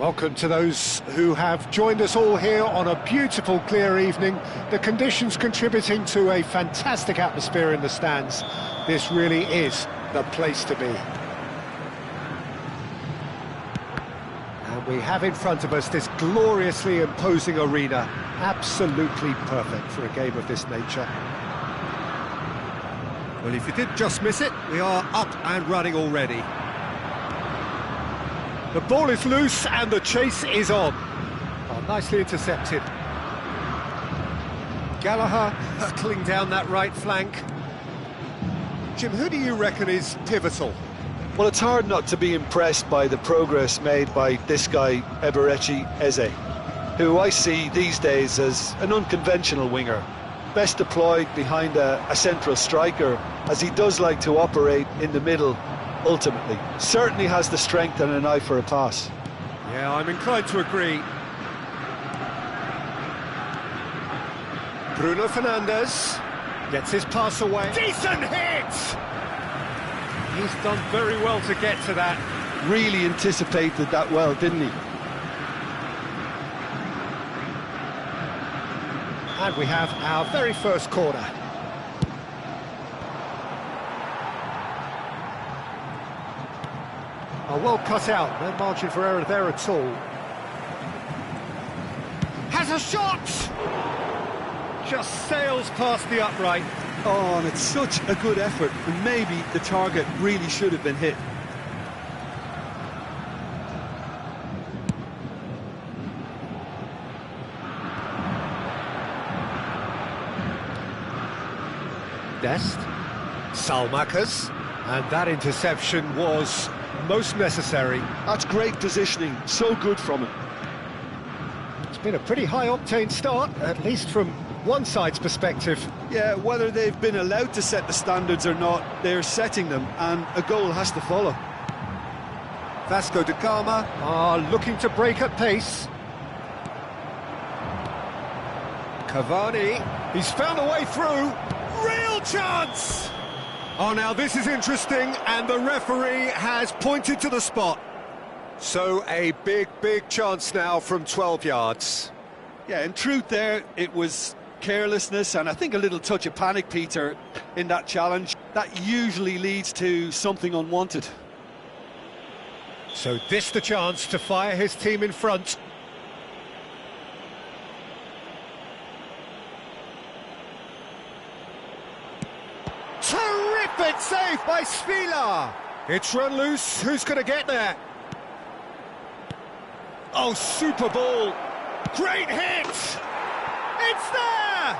Welcome to those who have joined us all here on a beautiful, clear evening. The conditions contributing to a fantastic atmosphere in the stands. This really is the place to be. And we have in front of us this gloriously imposing arena. Absolutely perfect for a game of this nature. Well, if you did just miss it, we are up and running already. The ball is loose and the chase is on. Oh, nicely intercepted. Gallagher hurtling down that right flank. Jim, who do you reckon is pivotal? Well, it's hard not to be impressed by the progress made by this guy, Eberechi Eze, who I see these days as an unconventional winger. Best deployed behind a central striker, as he does like to operate in the middle. Ultimately, certainly has the strength and an eye for a pass. Yeah, I'm inclined to agree. Bruno Fernandes gets his pass away. Decent hit! He's done very well to get to that. Really anticipated that well, didn't he? And we have our very first corner. Oh, well cut out, no margin for error there at all. Has a shot! Just sails past the upright. Oh, and it's such a good effort, and maybe the target really should have been hit. Dest, Salmakas, and that interception was most necessary. That's great positioning, so good from him. It's been a pretty high-octane start, at least from one side's perspective. Yeah, whether they've been allowed to set the standards or not, they're setting them, and a goal has to follow. Vasco da Gama are looking to break at pace. Cavani, he's found a way through. Real chance! Oh, now this is interesting, and the referee has pointed to the spot. So a big chance now from 12 yards. Yeah, in truth there, it was carelessness and I think a little touch of panic, Peter, in that challenge. That usually leads to something unwanted. So this the chance to fire his team in front. Terrific save by Svila. It's run loose. Who's going to get there? Oh, super ball. Great hit. It's there.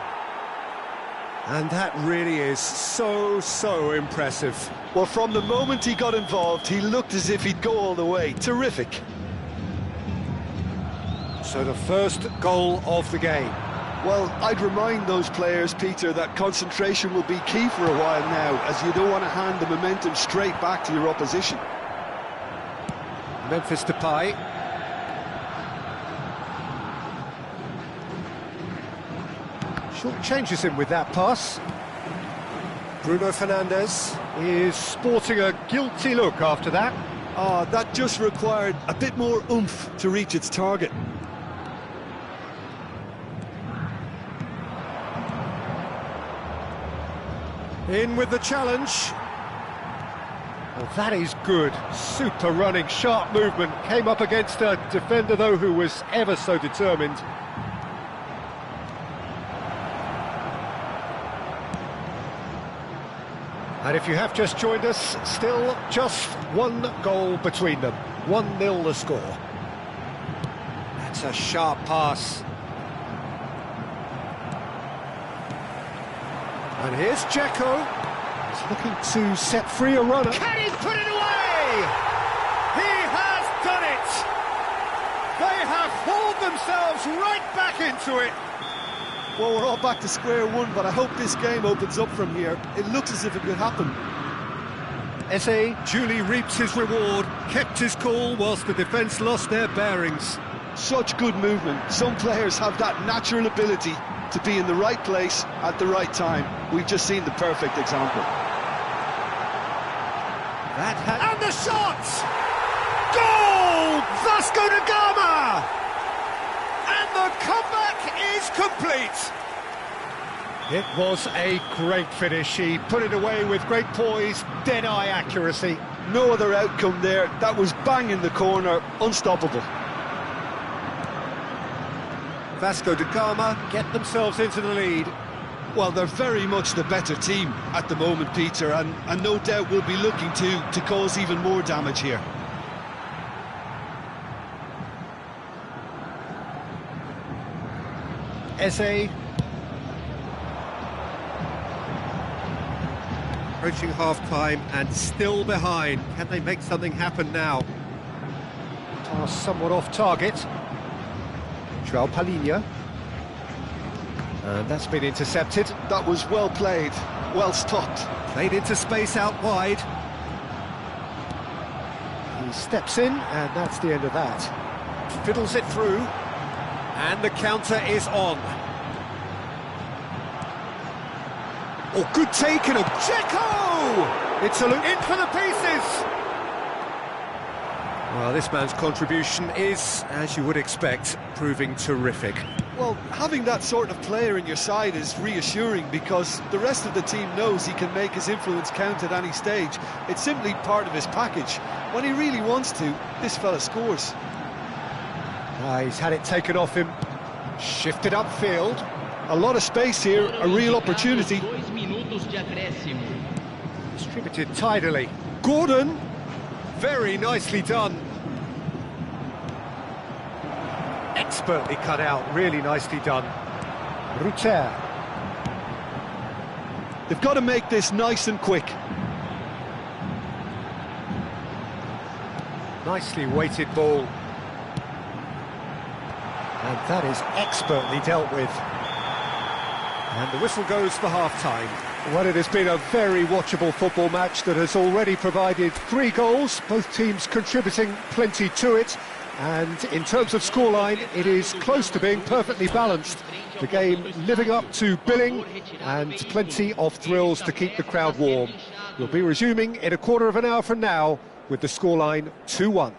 And that really is so impressive. Well, from the moment he got involved, he looked as if he'd go all the way. Terrific. So the first goal of the game. Well, I'd remind those players, Peter, that concentration will be key for a while now, as you don't want to hand the momentum straight back to your opposition. Memphis Depay. Short changes him with that pass. Bruno Fernandes is sporting a guilty look after that. Ah, that just required a bit more oomph to reach its target. In with the challenge. Well, that is good. Super running, sharp movement. Came up against a defender, though, who was ever so determined. And if you have just joined us, still just one goal between them. 1-0 the score. That's a sharp pass. And here's Dzeko. He's looking to set free a runner. Can he put it away? He has done it! They have hauled themselves right back into it. Well, we're all back to square one, but I hope this game opens up from here. It looks as if it could happen. Eze duly reaps his reward, kept his cool whilst the defence lost their bearings. Such good movement. Some players have that natural ability to be in the right place at the right time. We've just seen the perfect example. And the shot! Goal! Vasco da Gama! And the comeback is complete. It was a great finish. He put it away with great poise, dead-eye accuracy. No other outcome there. That was bang in the corner, unstoppable. Vasco da Gama get themselves into the lead. Well, they're very much the better team at the moment, Peter, and no doubt will be looking to cause even more damage here. Eze. Approaching half-time and still behind. Can they make something happen now? Pass somewhat off target. MrJackMolina. And that's been intercepted. That was well played, well stopped. Played into space out wide. He steps in, and that's the end of that. Fiddles it through, and the counter is on. Oh, good take and a Dzeko! It's a look in for the pieces! Well, this man's contribution is, as you would expect, proving terrific. Well, having that sort of player in your side is reassuring because the rest of the team knows he can make his influence count at any stage. It's simply part of his package. When he really wants to, this fella scores. He's had it taken off him. Shifted upfield. A lot of space here, a real opportunity. Distributed tidily. Gordon! Very nicely done. Expertly cut out, really nicely done. Ruter. They've got to make this nice and quick. Nicely weighted ball. And that is expertly dealt with. And the whistle goes for half-time. Well, it has been a very watchable football match that has already provided 3 goals, both teams contributing plenty to it. And in terms of scoreline, it is close to being perfectly balanced. The game living up to billing and plenty of thrills to keep the crowd warm. We'll be resuming in a quarter of an hour from now with the scoreline 2-1.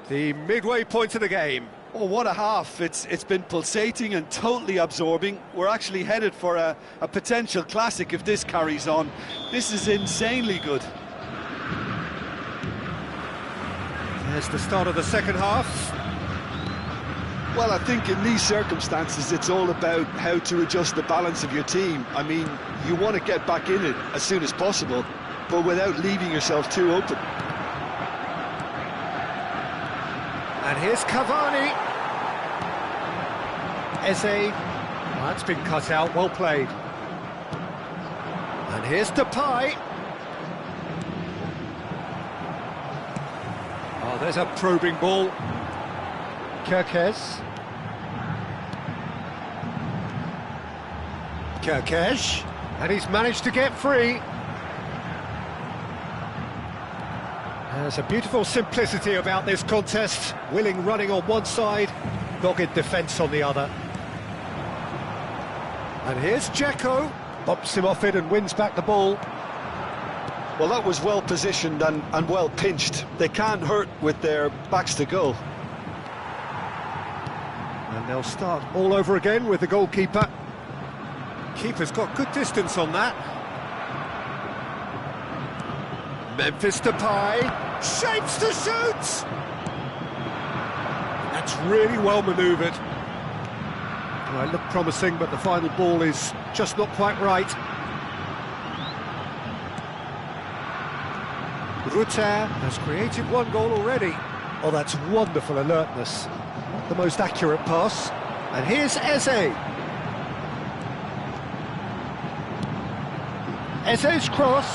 The midway point of the game. Oh, what a half. It's been pulsating and totally absorbing. We're actually headed for a potential classic if this carries on. This is insanely good. There's the start of the second half. Well, I think in these circumstances it's all about how to adjust the balance of your team. I mean, you want to get back in it as soon as possible, but without leaving yourself too open. And here's Cavani. Eze. Oh, that's been cut out, well played. And here's Depay. Oh, there's a probing ball. Kerkez. Kerkez. And he's managed to get free. There's a beautiful simplicity about this contest. Willing running on one side, dogged defence on the other. And here's Dzeko. Bumps him off it and wins back the ball. Well, that was well positioned and well pinched. They can't hurt with their backs to goal. And they'll start all over again with the goalkeeper. Keeper's got good distance on that. Memphis Depay, shapes to shoot! That's really well manoeuvred. Well, it looked promising, but the final ball is just not quite right. Ruter has created 1 goal already. Oh, that's wonderful alertness. Not the most accurate pass. And here's Eze. Eze's cross.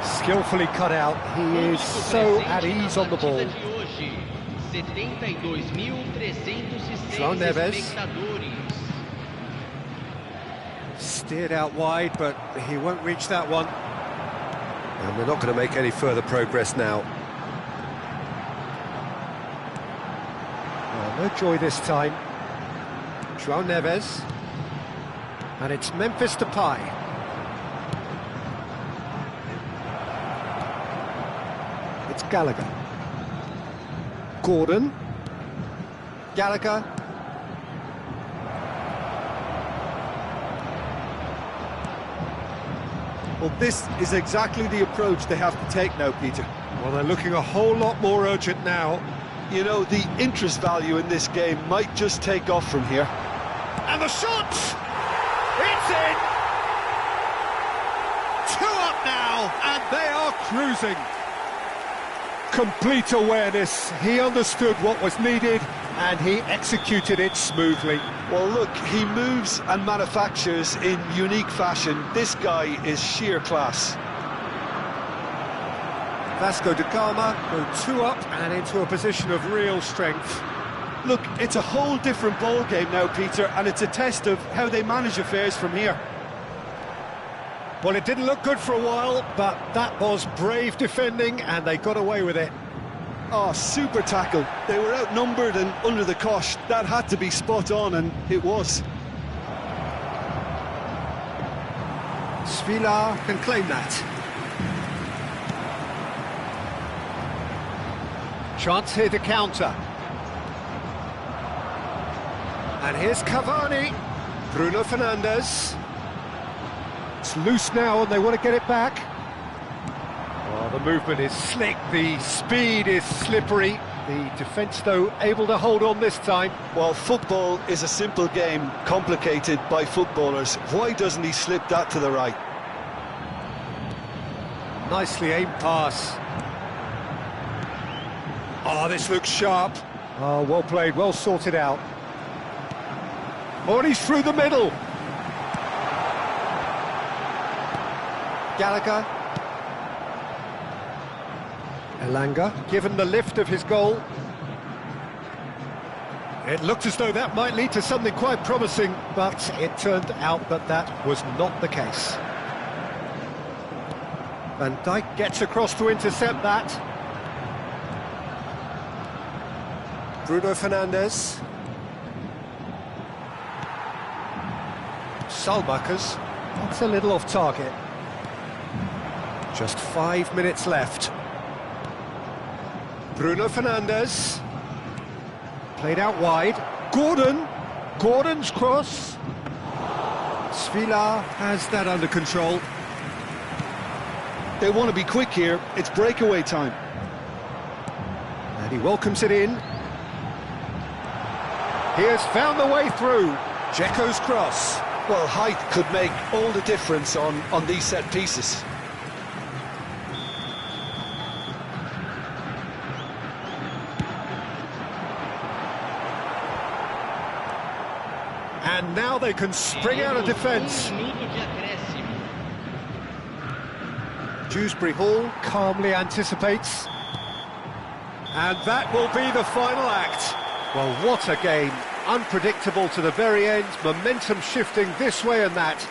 Skillfully cut out. He is so at ease on the ball. João Neves. Steered out wide, but he won't reach that one. And they're not going to make any further progress now. Well, no joy this time. João Neves. And it's Memphis Depay. It's Gallagher. Gordon. Gallagher. Well, this is exactly the approach they have to take now, Peter. Well, they're looking a whole lot more urgent now. You know, the interest value in this game might just take off from here. And the shot! It's in! 2 up now, and they are cruising. Complete awareness. He understood what was needed, and he executed it smoothly. Well, look, he moves and manufactures in unique fashion. This guy is sheer class. Vasco da Gama go 2 up and into a position of real strength. Look, it's a whole different ball game now, Peter, and it's a test of how they manage affairs from here. Well, it didn't look good for a while, but that was brave defending, and they got away with it. Oh, super tackle. They were outnumbered and under the cosh. That had to be spot on, and it was. Svila can claim that. Chance here to counter. And here's Cavani. Bruno Fernandes. It's loose now and they want to get it back. Oh, the movement is slick, the speed is slippery. The defence, though, able to hold on this time. Well, football is a simple game, complicated by footballers. Why doesn't he slip that to the right? Nicely aimed pass. Oh, this looks sharp. Oh, well played, well sorted out. Oh, and he's through the middle. Gallagher. Elanga, given the lift of his goal. It looked as though that might lead to something quite promising, but it turned out that that was not the case. Van Dijk gets across to intercept that. Bruno Fernandes. Salmakers. That's a little off target. Just 5 minutes left. Bruno Fernandes. Played out wide. Gordon. Gordon's cross. Svila has that under control. They want to be quick here. It's breakaway time. And he welcomes it in. He has found the way through. Dzeko's cross. Well, height could make all the difference on these set pieces. And now they can spring out of defence. Dewsbury Hall calmly anticipates. And that will be the final act. Well, what a game. Unpredictable to the very end, momentum shifting this way and that.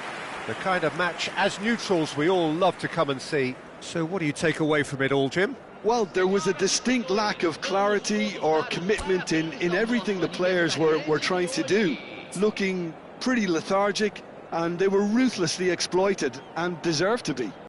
The kind of match, as neutrals, we all love to come and see. So what do you take away from it all, Jim? Well, there was a distinct lack of clarity or commitment in everything the players were trying to do. Looking pretty lethargic, and they were ruthlessly exploited and deserved to be.